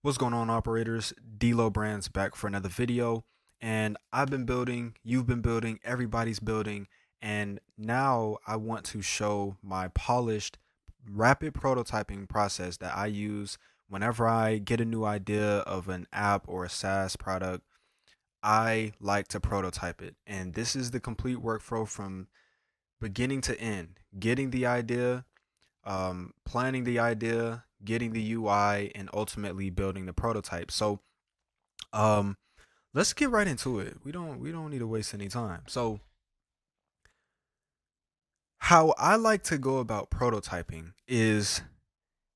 What's going on, operators? D-Lo Brands back for another video. And I've been building, you've been building, everybody's building. And now I want to show my polished, rapid prototyping process that I use whenever I get a new idea of an app or a SaaS product. I like to prototype it. And this is the complete workflow from beginning to end. Getting the idea, planning the idea, getting the UI, and ultimately building the prototype. So um, let's get right into it. We don't need to waste any time. So how I like to go about prototyping is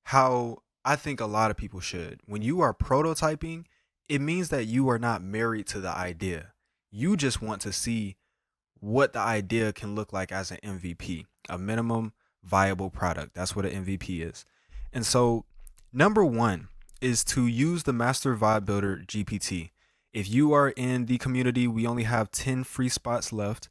how I think a lot of people should. When you are prototyping, it means that you are not married to the idea. You just want to see what the idea can look like as an MVP, a minimum viable product. That's what an MVP is. And so, number one is to use the Master Vibe Builder GPT. If you are in the community, we only have 10 free spots left.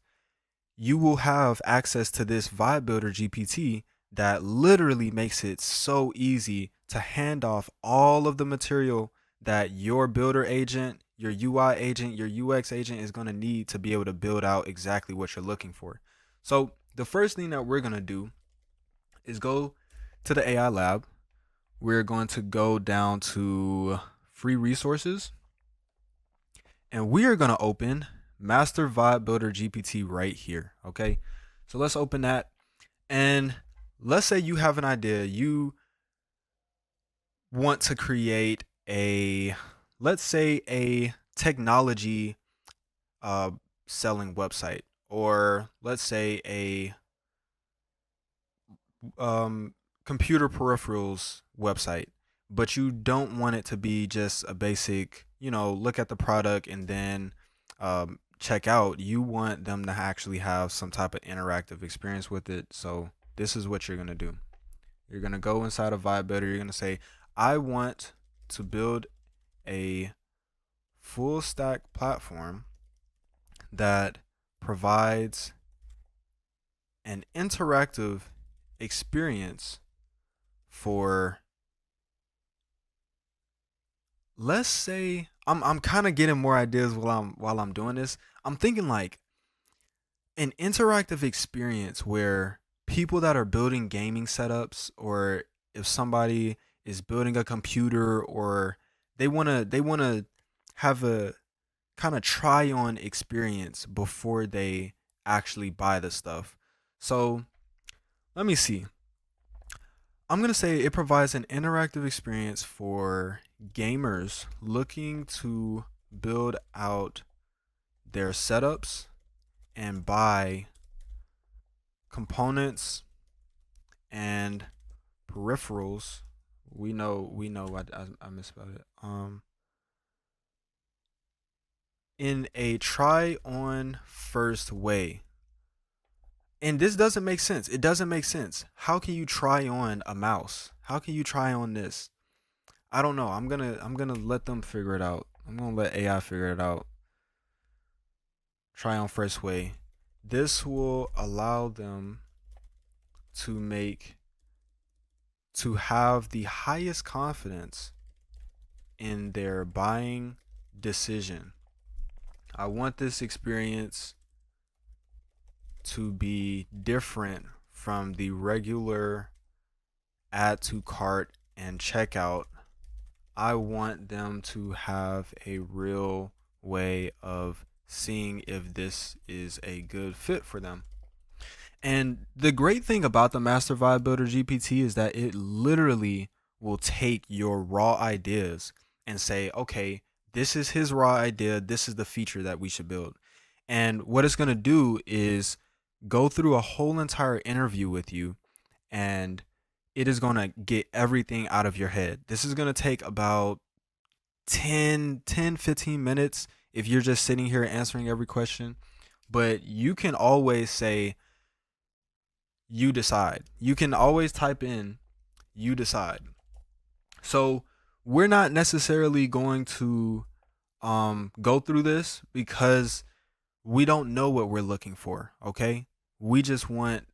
You will have access to this Vibe Builder GPT that literally makes it so easy to hand off all of the material that your builder agent, your UI agent, your UX agent is going to need to be able to build out exactly what you're looking for. So, the first thing that we're going to do is go to the AI lab. We're going to go down to free resources and we are going to open Master Vibe Builder GPT right here. Okay. So let's open that. And let's say you have an idea. You want to create let's say a technology uh, selling website, or let's say a computer peripherals website, but you don't want it to be just a basic, look at the product and then check out. You want them to actually have some type of interactive experience with it. So this is what you're going to do. You're going to go inside of Vibe Builder. You're going to say, I want to build a full stack platform that provides an interactive experience for, let's say, I'm kind of getting more ideas while I'm doing this. I'm thinking like an interactive experience where people that are building gaming setups, or if somebody is building a computer, or they want to have a kind of try on experience before they actually buy the stuff. So let me see. I'm going to say it provides an interactive experience for gamers looking to build out their setups and buy components and peripherals. We know I misspelled it. In a try on first way. And this doesn't make sense. It doesn't make sense. How can you try on a mouse? How can you try on this? I don't know. I'm gonna let them figure it out. I'm gonna let AI figure it out. Try on first way. This will allow them to have the highest confidence in their buying decision. I want this experience to be different from the regular add to cart and checkout. I want them to have a real way of seeing if this is a good fit for them. And the great thing about the Master Vibe Builder GPT is that it literally will take your raw ideas and say, okay, this is his raw idea. This is the feature that we should build. And what it's going to do is go through a whole entire interview with you, and it is going to get everything out of your head. This is going to take about 15 minutes if you're just sitting here answering every question. But you can always say, you decide. You can always type in, you decide. So we're not necessarily going to go through this because we don't know what we're looking for. Okay. We just want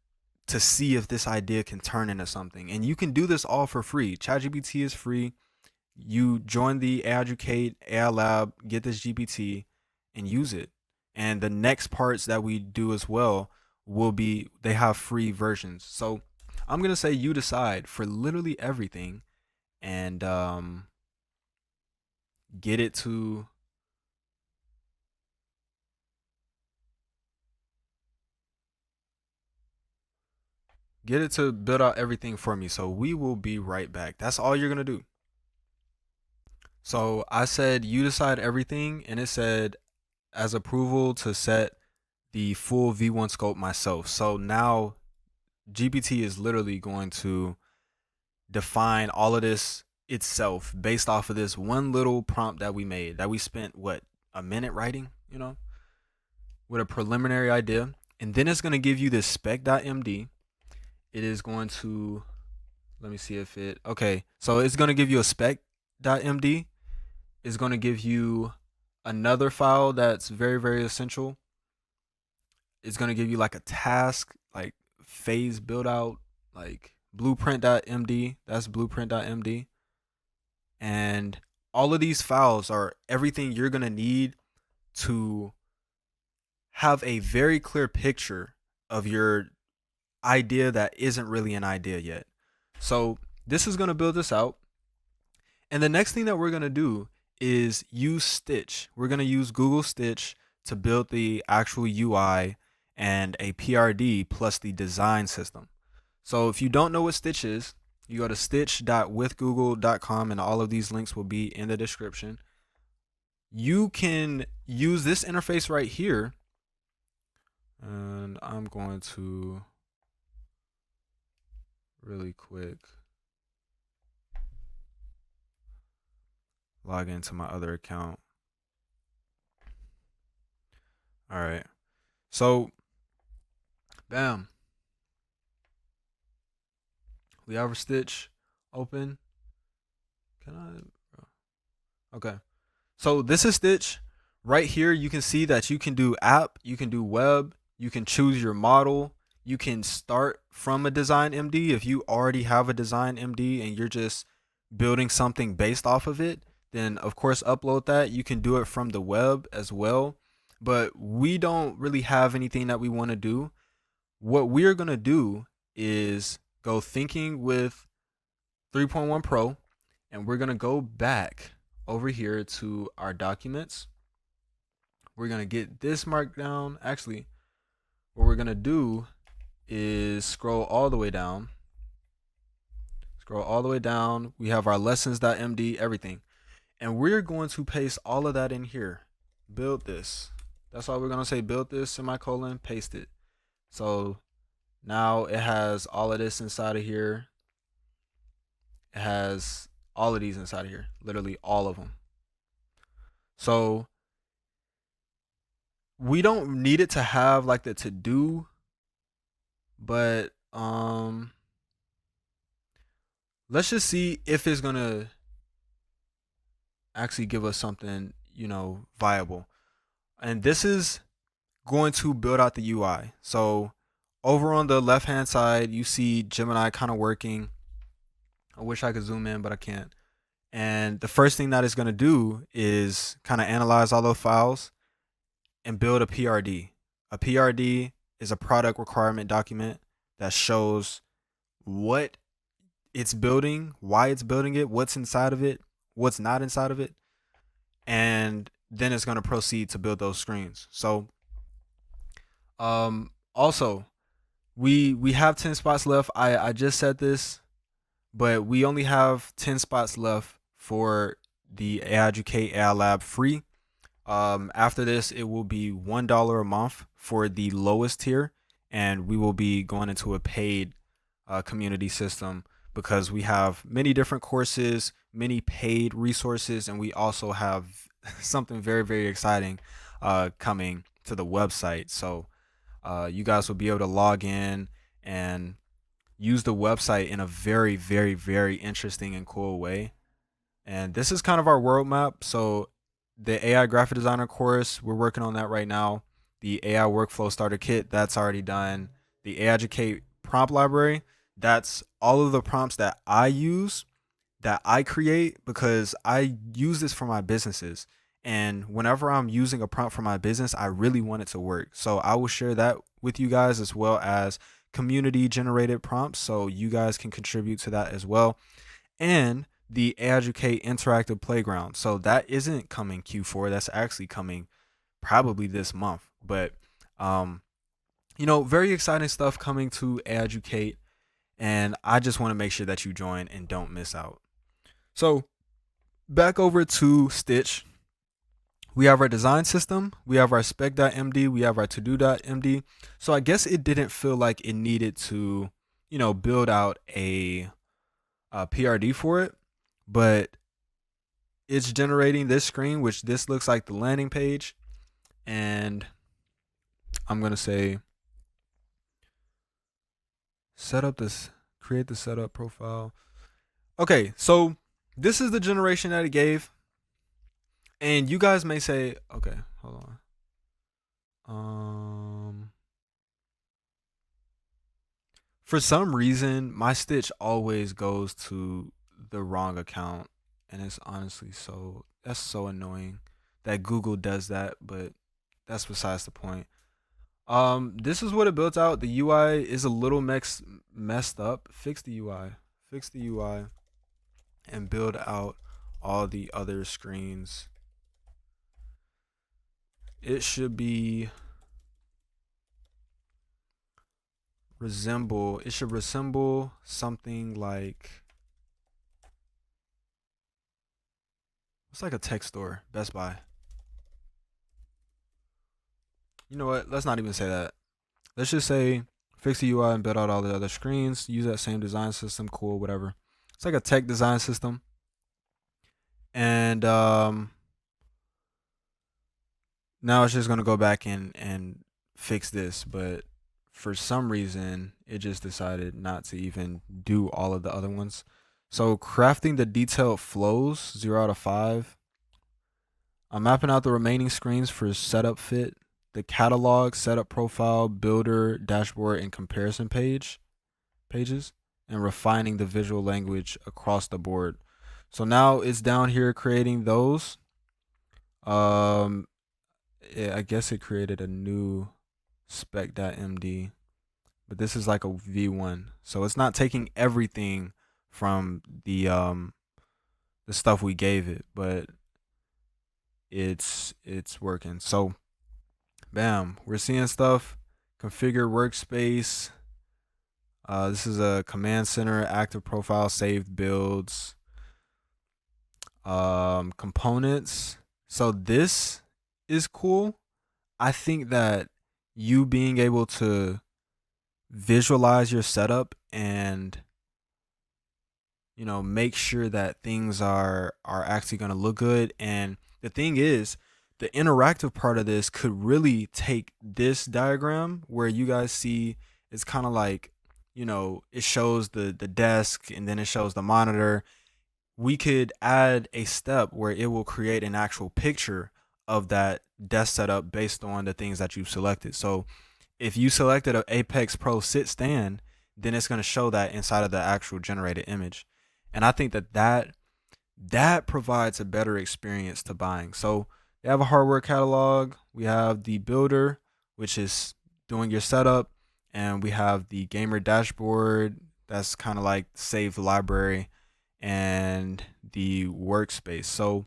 to see if this idea can turn into something. And you can do this all for free. ChatGPT is free. You join the AI Educate AI Lab, get this GPT, and use it. And the next parts that we do as well will be they have free versions. So I'm gonna say you decide for literally everything, and get it to build out everything for me. So we will be right back. That's all you're gonna do. So I said you decide everything, and it said as approval to set the full V1 scope myself. So now GPT is literally going to define all of this itself based off of this one little prompt that we made that we spent what, a minute writing, with a preliminary idea. And then it's going to give you this spec.md. It is going to, let me see if it, okay. So it's going to give you a spec.md. It's going to give you another file that's very, very essential. It's going to give you like a task, like phase build out, like blueprint.md. That's blueprint.md. And all of these files are everything you're going to need to have a very clear picture of your idea that isn't really an idea yet. So this is going to build this out. And the next thing that we're going to do is use Stitch. We're going to use Google Stitch to build the actual UI and a PRD plus the design system. So if you don't know what Stitch is, you go to stitch.withgoogle.com, and all of these links will be in the description. You can use this interface right here. And I'm going to really quick log into my other account. All right. So, bam. We have our Stitch open. Can I? Okay. So this is Stitch. Right here, you can see that you can do app, you can do web, you can choose your model. You can start from a design MD. If you already have a design MD and you're just building something based off of it, then of course upload that. You can do it from the web as well. But we don't really have anything that we want to do. What we're going to do is go thinking with 3.1 Pro, and we're going to go back over here to our documents. We're going to get this marked down. Actually, what we're going to do is scroll all the way down. Scroll all the way down. We have our lessons.md, everything. And we're going to paste all of that in here. Build this. That's all we're going to say. Build this, semicolon, paste it. So now it has all of this inside of here. It has all of these inside of here. Literally all of them. So we don't need it to have like the to do, but let's just see if it's gonna actually give us something, viable. And this is going to build out the UI. So over on the left hand side, you see Gemini kind of working. I wish I could zoom in, but I can't. And the first thing that it's going to do is kind of analyze all those files and build a PRD. A PRD is a product requirement document that shows what it's building, why it's building it, what's inside of it, what's not inside of it. And then it's going to proceed to build those screens. So also we have 10 spots left. I just said this, but we only have 10 spots left for the AI Educate AI Lab free. After this, it will be $1 a month for the lowest tier, and we will be going into a paid community system because we have many different courses, many paid resources, and we also have something very, very exciting coming to the website. So you guys will be able to log in and use the website in a very, very, very interesting and cool way. And this is kind of our roadmap. So the AI graphic designer course, we're working on that right now. The AI workflow starter kit, that's already done. The AI Educate prompt library, that's all of the prompts that I use that I create because I use this for my businesses. And whenever I'm using a prompt for my business, I really want it to work. So I will share that with you guys, as well as community generated prompts. So you guys can contribute to that as well. And the Educate Interactive Playground. So that isn't coming Q4. That's actually coming probably this month. But, um, very exciting stuff coming to Educate. And I just want to make sure that you join and don't miss out. So back over to Stitch. We have our design system, we have our spec.md, we have our to-do.md. So I guess it didn't feel like it needed to, build out a PRD for it, but it's generating this screen, which this looks like the landing page. And I'm going to say, create the setup profile. Okay, so this is the generation that it gave. And you guys may say, okay, hold on. For some reason, my Stitch always goes to the wrong account, and it's honestly that's so annoying that Google does that, but that's besides the point. This is what it built out. The UI is a little messed up. Fix the UI. Fix the UI and build out all the other screens. It should resemble something like, it's like a tech store, Best Buy. You know what? Let's not even say that. Let's just say fix the UI and build out all the other screens. Use that same design system. Cool, whatever. It's like a tech design system. And now it's just gonna go back and fix this, but for some reason it just decided not to even do all of the other ones. So crafting the detailed flows, 0 out of 5. I'm mapping out the remaining screens for setup fit, the catalog, setup profile, builder, dashboard, and comparison pages, and refining the visual language across the board. So now it's down here creating those. I guess it created a new spec.md, but this is like a v1, so it's not taking everything from the stuff we gave it, but it's working. So bam, we're seeing stuff. Configure workspace. This is a command center, active profile, saved builds, components. So this is cool. I think that you being able to visualize your setup and make sure that things are actually going to look good. And the thing is, the interactive part of this could really take this diagram where you guys see it's kind of like, it shows the desk and then it shows the monitor. We could add a step where it will create an actual picture of that desk setup based on the things that you've selected. So if you selected an Apex Pro sit stand, then it's going to show that inside of the actual generated image. And I think that provides a better experience to buying. So they have a hardware catalog. We have the builder, which is doing your setup, and we have the gamer dashboard. That's kind of like save library, and the workspace. So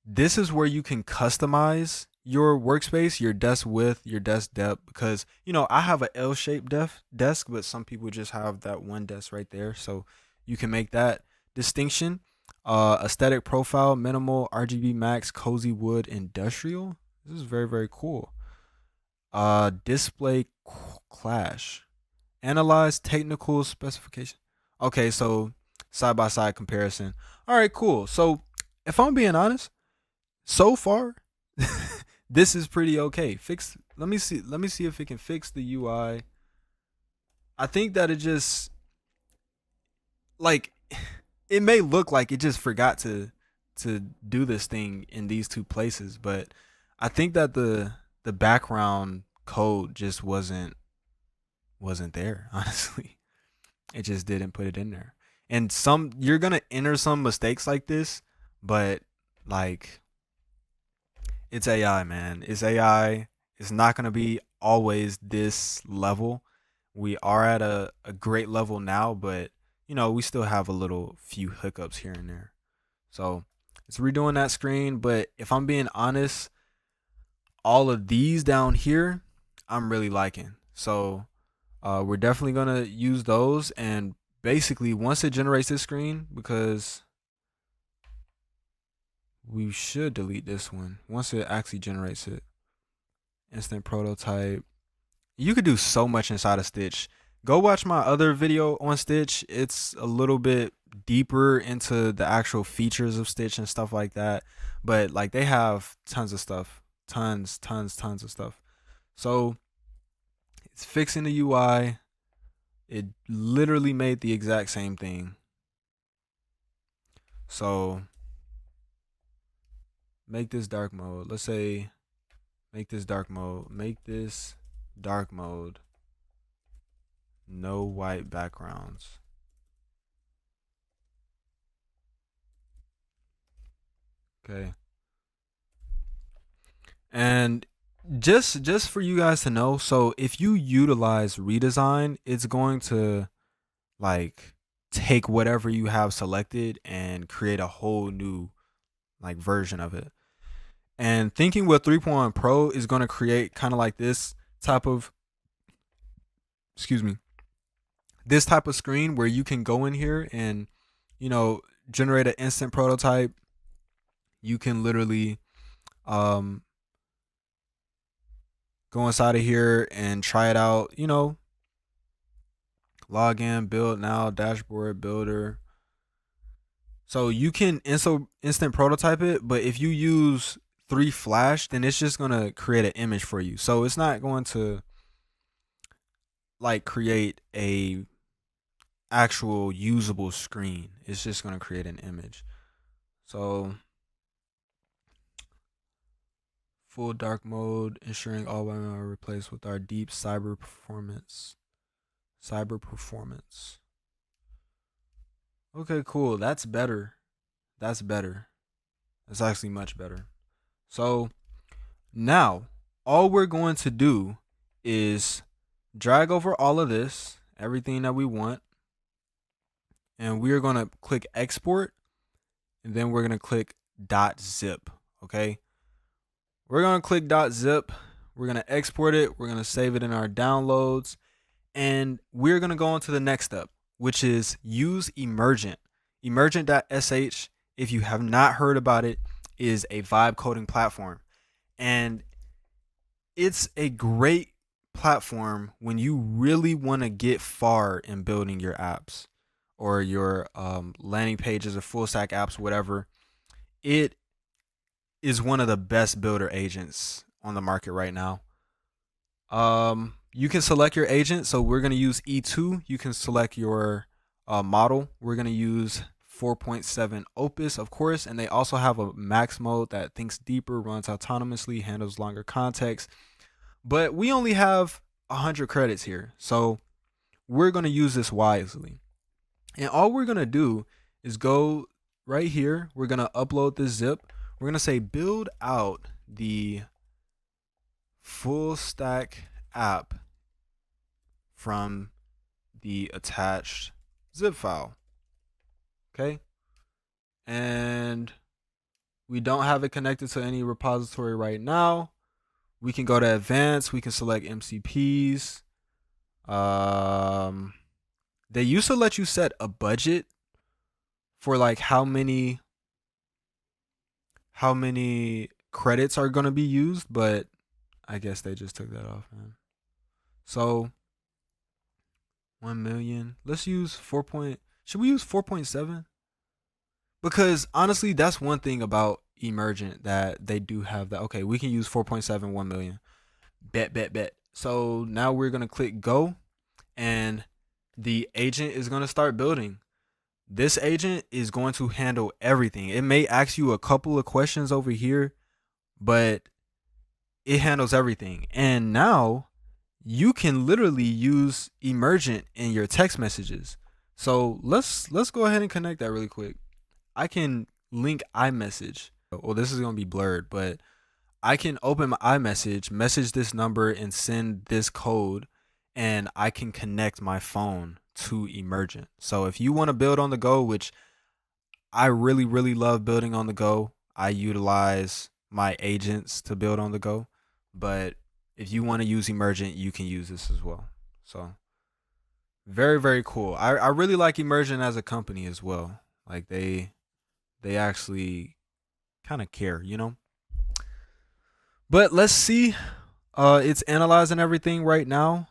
this is where you can customize your workspace, your desk width, your desk depth, because I have an L-shaped desk, but some people just have that one desk right there. So you can make that distinction. Aesthetic profile, minimal, RGB max, cozy wood, industrial. This is very, very cool. Display clash. Analyze technical specification. Okay, so side by side comparison. All right, cool. So if I'm being honest, so far this is pretty okay. Let me see if it can fix the UI. I think that it just, like, it may look like it just forgot to do this thing in these two places, but I think that the background code just wasn't there, honestly. It just didn't put it in there. And you're gonna enter some mistakes like this, but like it's AI, man. It's AI. It's not gonna be always this level. We are at a great level now, but we still have a little few hiccups here and there. So it's redoing that screen. But if I'm being honest, all of these down here, I'm really liking. So we're definitely gonna use those. And basically, once it generates this screen, because we should delete this one once it actually generates it. Instant prototype. You could do so much inside of Stitch. Go watch my other video on Stitch. It's a little bit deeper into the actual features of Stitch and stuff like that. But like they have tons of stuff. Tons of stuff. So it's fixing the UI. It literally made the exact same thing. So make this dark mode. Let's say make this dark mode. Make this dark mode. No white backgrounds. Okay. And just for you guys to know, so if you utilize redesign, it's going to like take whatever you have selected and create a whole new like version of it. And thinking with 3.1 Pro is going to create kind of like this type of excuse me, this type of screen where you can go in here and generate an instant prototype. You can literally go inside of here and try it out, log in, build now, dashboard builder. So you can instant prototype it, but if you use 3 Flash, then it's just going to create an image for you. So it's not going to like create a actual usable screen. It's just going to create an image. So full dark mode, ensuring all women are replaced with our deep cyber performance. Okay, cool. That's better. That's actually much better. So now all we're going to do is drag over all of this, everything that we want, and we're going to click export, and then we're going to click .zip. Okay, we're going to click .zip. We're going to export it. We're going to save it in our downloads, and we're going to go on to the next step, which is use Emergent. Emergent.sh, if you have not heard about it, is a vibe coding platform. And it's a great platform when you really want to get far in building your apps or your landing pages or full stack apps, whatever. It is one of the best builder agents on the market right now. You can select your agent. So we're going to use E2. You can select your model. We're going to use 4.7 Opus, of course, and they also have a max mode that thinks deeper, runs autonomously, handles longer context. But we only have 100 credits here, so we're going to use this wisely. And all we're going to do is go right here. We're going to upload this zip. We're going to say build out the full stack app from the attached zip file. Okay. And we don't have it connected to any repository right now. We can go to advanced. We can select MCPs. They used to let you set a budget for like how many credits are going to be used, but I guess they just took that off, man. So 1 million. Let's use 4. Should we use 4.7? Because honestly, that's one thing about Emergent that they do have that. Okay, we can use 4.7, 1 million. Bet. So now we're going to click go, and the agent is going to start building. This agent is going to handle everything. It may ask you a couple of questions over here, but it handles everything. And now you can literally use Emergent in your text messages. So let's go ahead and connect that really quick. I can link iMessage. Well, this is gonna be blurred, but I can open my iMessage, message this number, and send this code, and I can connect my phone to Emergent. So if you want to build on the go, which I really, really love building on the go, I utilize my agents to build on the go. But if you want to use Emergent, you can use this as well. So very, very cool. I really like Emergent as a company as well. Like they actually kind of care, you know? But let's see. It's analyzing everything right now.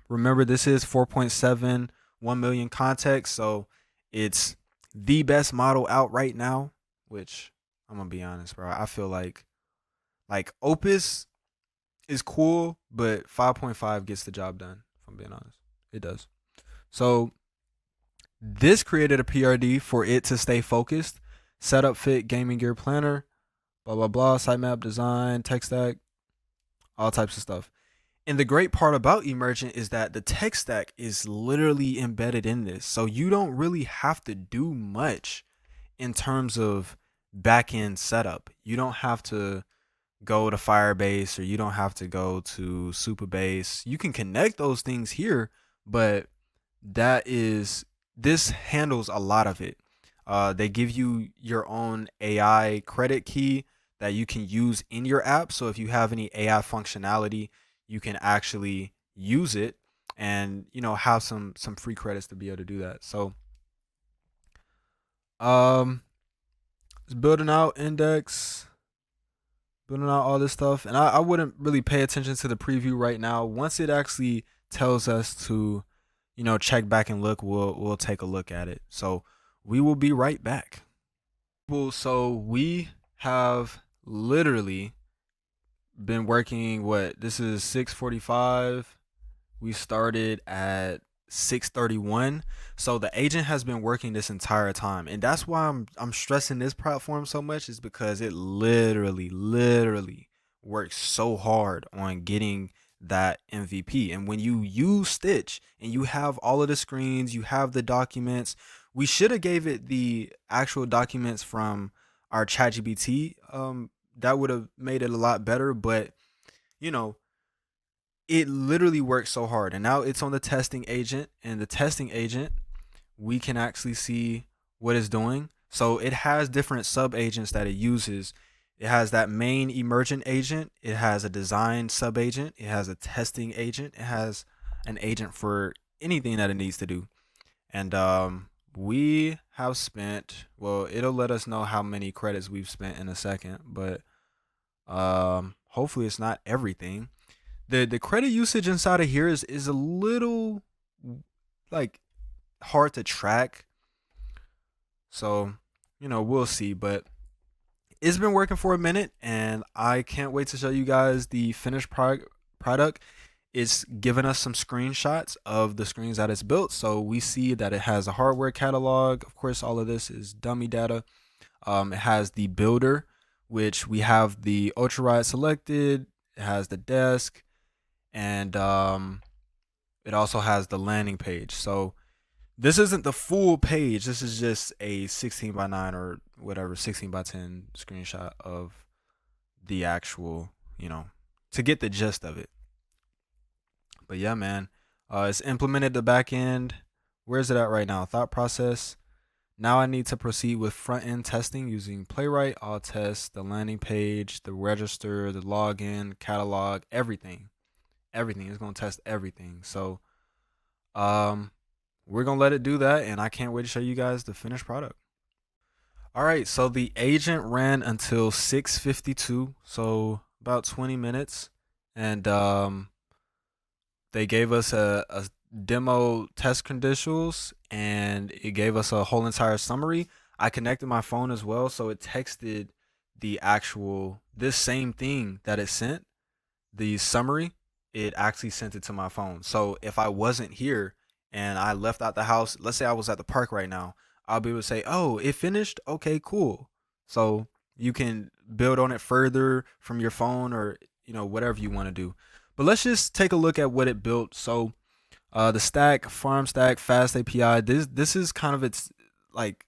Remember this is 4.7 1 million context, so it's the best model out right now, which I'm gonna be honest, bro. I feel like Opus is cool, but 5.5 gets the job done, if I'm being honest. It does. So this created a PRD for it to stay focused. Setup fit gaming gear planner, blah blah blah, sitemap design, tech stack, all types of stuff. And the great part about Emergent is that the tech stack is literally embedded in this. So you don't really have to do much in terms of back end setup. You don't have to go to Firebase or you don't have to go to Supabase. You can connect those things here, but that is this handles a lot of it. They give you your own AI credit key that you can use in your app. So if you have any AI functionality, you can actually use it and have some free credits to be able to do that. So um it's building out index, building out all this stuff. And I wouldn't really pay attention to the preview right now. Once it actually tells us to check back and look, we'll take a look at it. So we will be right back. Well, so we have literally been working, what, this is 6:45. We started at 6:31. So the agent has been working this entire time. And that's why I'm stressing this platform so much, is because it literally works so hard on getting that MVP. And when you use Stitch and you have all of the screens, you have the documents, we should have gave it the actual documents from our ChatGPT. That would have made it a lot better, but you know, it literally works so hard. And now it's on the testing agent, and the testing agent, we can actually see what it's doing. So it has different sub agents that it uses. It has that main emergent agent, it has a design sub agent, it has a testing agent, it has an agent for anything that it needs to do. And we have spent, well, it'll let us know how many credits we've spent in a second, but hopefully it's not everything. The credit usage inside of here is a little like hard to track. So, we'll see, but it's been working for a minute and I can't wait to show you guys the finished product. It's given us some screenshots of the screens that it's built. So we see that it has a hardware catalog. Of course, all of this is dummy data. It has the builder, which we have the ultra ride selected. It has the desk, and it also has the landing page. So this isn't the full page. This is just a 16 by 9 or whatever, 16 by 10 screenshot of the actual, to get the gist of it. But yeah, man, it's implemented the back end. Where's it at right now? Thought process. Now I need to proceed with front end testing using Playwright. I'll test the landing page, the register, the login, catalog, everything. Everything. It's gonna test everything. So we're gonna let it do that, and I can't wait to show you guys the finished product. All right, so the agent ran until 6:52, so about 20 minutes, and they gave us a demo test credentials, and it gave us a whole entire summary. I connected my phone as well, so it texted the actual this same thing that it sent, the summary. It actually sent it to my phone. So if I wasn't here and I left out the house, let's say I was at the park right now, I'll be able to say, "Oh, it finished. Okay, cool." So you can build on it further from your phone, or whatever you want to do. But let's just take a look at what it built. So The stack, farm stack, fast API. This is kind of its like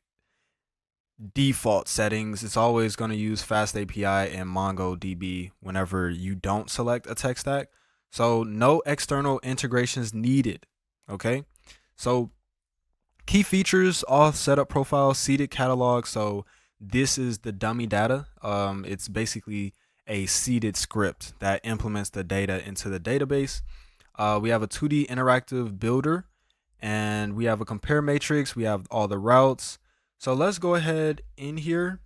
default settings. It's always going to use fast API and MongoDB whenever you don't select a tech stack. So no external integrations needed. Okay. So key features: Auth setup profile, seeded catalog. So this is the dummy data. It's basically a seeded script that implements the data into the database. We have a 2D interactive builder, and we have a compare matrix. We have all the routes. So let's go ahead in here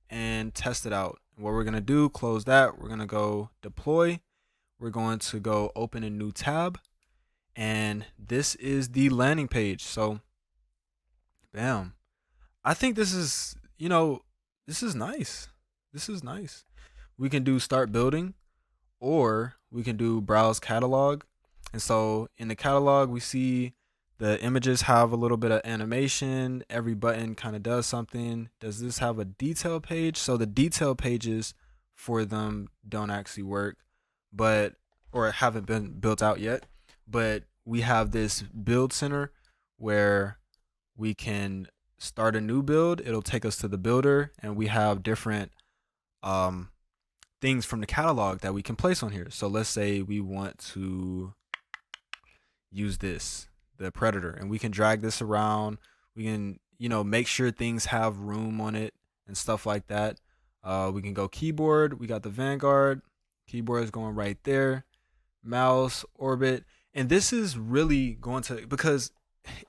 and test it out. What we're gonna do, close that. We're gonna go deploy. We're going to go open a new tab, and this is the landing page. So bam. I think this is, this is nice. This is nice. We can do start building, or we can do browse catalog. And so in the catalog, we see the images have a little bit of animation. Every button kind of does something. Does this have a detail page? So the detail pages for them don't actually work, but, or haven't been built out yet. But we have this build center where we can start a new build. It'll take us to the builder, and we have different um, things from the catalog that we can place on here. So let's say we want to use this, the predator, and we can drag this around. We can, make sure things have room on it and stuff like that. We can go keyboard. We got the Vanguard. Keyboard is going right there. Mouse, orbit. And this is really going to, because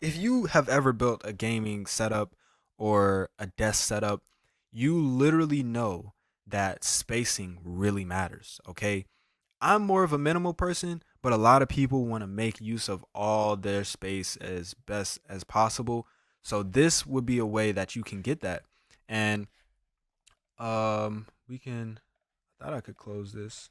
if you have ever built a gaming setup or a desk setup, you literally know that spacing really matters. Okay. I'm more of a minimal person, but a lot of people want to make use of all their space as best as possible. So this would be a way that you can get that. And we can, I thought I could close this,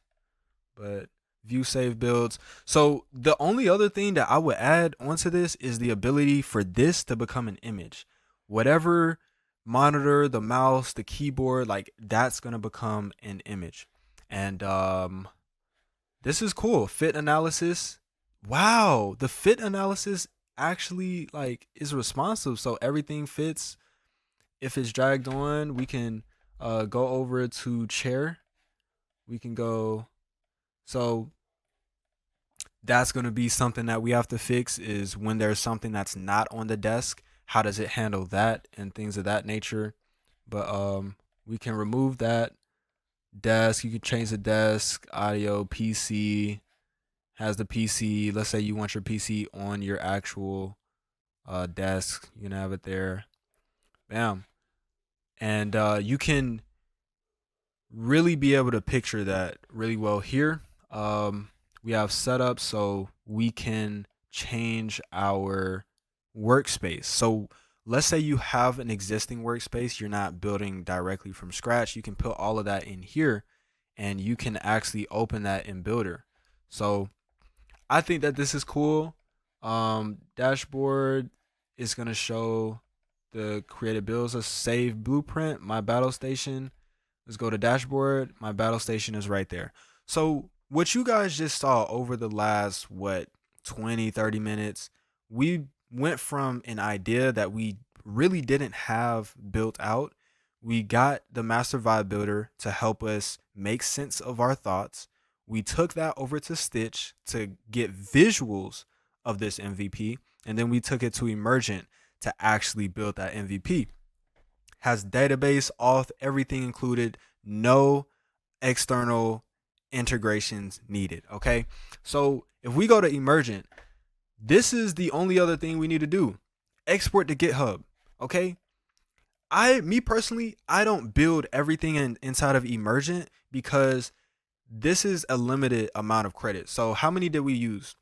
but view save builds. So the only other thing that I would add onto this is the ability for this to become an image. Whatever monitor, the mouse, the keyboard, like that's going to become an image. And this is cool. Fit analysis. Wow, the fit analysis actually like is responsive, so everything fits. If it's dragged on, we can go over to chair. We can go. So that's going to be something that we have to fix, is when there's something that's not on the desk, how does it handle that and things of that nature. But we can remove that desk. You can change the desk, audio, PC, has the PC. Let's say you want your PC on your actual desk, you can have it there. Bam. And you can really be able to picture that really well here. We have setup, so we can change our workspace. So let's say you have an existing workspace, you're not building directly from scratch. You can put all of that in here, and you can actually open that in Builder. So I think that this is cool. Dashboard is gonna show the created builds. Let's save blueprint, my battle station. Let's go to dashboard. My battle station is right there. So what you guys just saw over the last 20, 30 minutes, we went from an idea that we really didn't have built out. We got the master vibe builder to help us make sense of our thoughts. We took that over to Stitch to get visuals of this MVP, and then we took it to Emergent to actually build that MVP. Has database, auth, everything included, no external integrations needed. Okay, so if we go to Emergent, this is the only other thing we need to do: export to GitHub. Okay, me personally, I don't build everything inside of Emergent because this is a limited amount of credit. So how many did we use?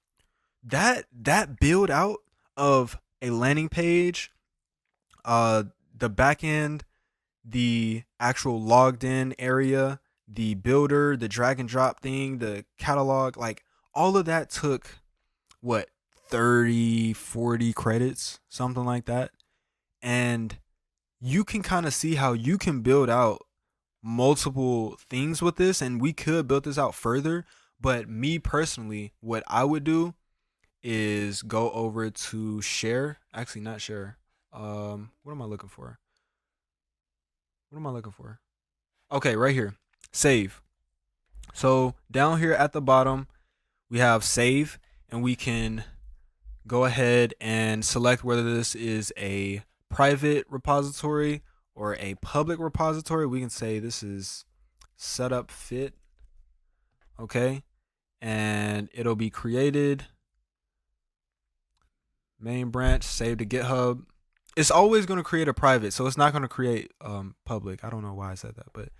That build out of a landing page, the back end, the actual logged in area, the builder, the drag and drop thing, the catalog, like all of that took what, 30, 40 credits, something like that. And you can kind of see how you can build out multiple things with this, and we could build this out further. But me personally, what I would do is go over to share. Actually, not share. What am I looking for? What am I looking for? Okay, right here. Save. So down here at the bottom, we have save, and we can go ahead and select whether this is a private repository or a public repository. We can say this is setup fit. Okay. And it'll be created. Main branch, save to GitHub. It's always going to create a private, so it's not going to create public. I don't know why I said that, but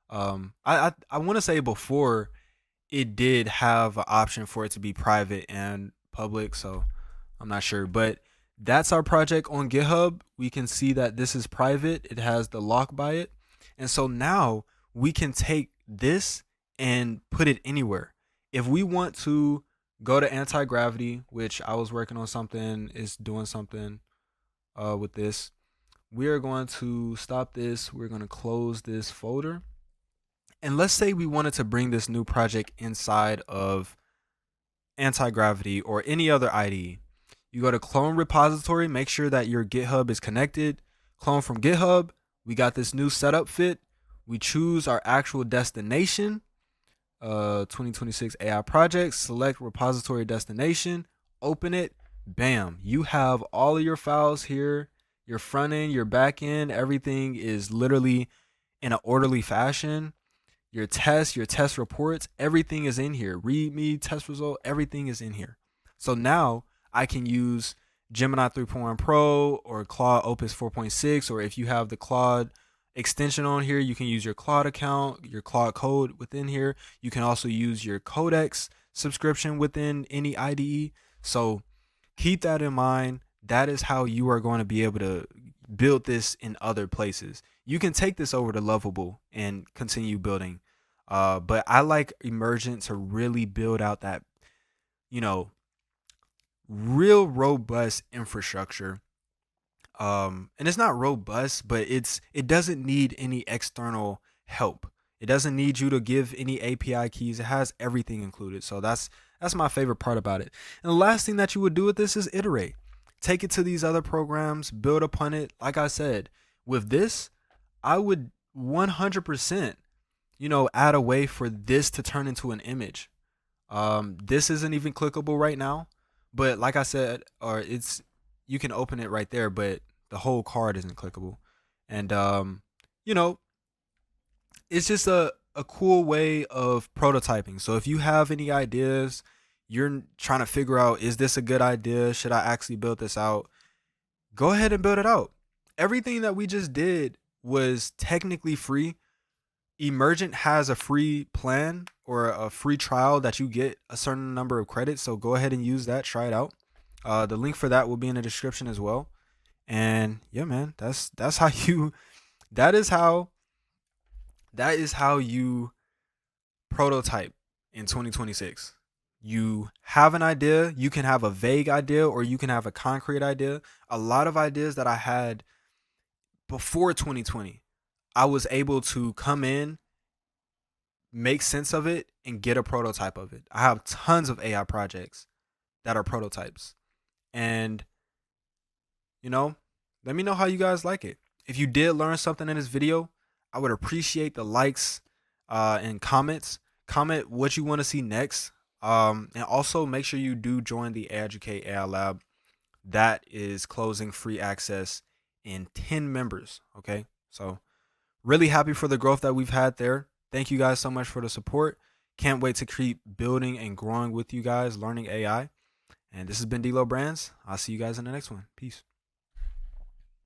I want to say before it did have an option for it to be private and public, so I'm not sure. But that's our project on GitHub. We can see that this is private. It has the lock by it. And so now we can take this and put it anywhere. If we want to go to anti-gravity, which I was working on something, is doing something with this. We are going to stop this. We're going to close this folder. And let's say we wanted to bring this new project inside of anti-gravity or any other IDE. You go to clone repository, make sure that your GitHub is connected. Clone from GitHub. We got this new setup fit. We choose our actual destination, 2026 AI project, select repository destination, open it, bam. You have all of your files here, your front end, your back end, everything is literally in an orderly fashion. Your test reports, everything is in here. README, test result, everything is in here. So now I can use Gemini 3.1 Pro or Claude Opus 4.6, or if you have the Claude extension on here, you can use your Claude account, your Claude code within here. You can also use your Codex subscription within any IDE. So keep that in mind. That is how you are going to be able to build this in other places. You can take this over to Lovable and continue building. But I like Emergent to really build out that, you know, real robust infrastructure. And it's not robust, but it doesn't need any external help. It doesn't need you to give any API keys. It has everything included. So that's my favorite part about it. And the last thing that you would do with this is iterate. Take it to these other programs, build upon it. Like I said, with this, I would 100%, add a way for this to turn into an image. This isn't even clickable right now, but like I said, you can open it right there, but the whole card isn't clickable. And it's just a cool way of prototyping. So if you have any ideas, you're trying to figure out, is this a good idea? Should I actually build this out? Go ahead and build it out. Everything that we just did was technically free. Emergent has a free plan or a free trial that you get a certain number of credits. So go ahead and use that. Try it out. The link for that will be in the description as well. And yeah, man, that's how you that is how you prototype in 2026. You have an idea, you can have a vague idea or you can have a concrete idea. A lot of ideas that I had before 2020, I was able to come in, make sense of it, and get a prototype of it. I have tons of AI projects that are prototypes. And, let me know how you guys like it. If you did learn something in this video, I would appreciate the likes and comments. Comment what you want to see next. And also make sure you do join the Educate AI Lab. That is closing free access in 10 members. Okay. So really happy for the growth that we've had there. Thank you guys so much for the support. Can't wait to keep building and growing with you guys, learning AI. And this has been D-Lo Brands. I'll see you guys in the next one. Peace.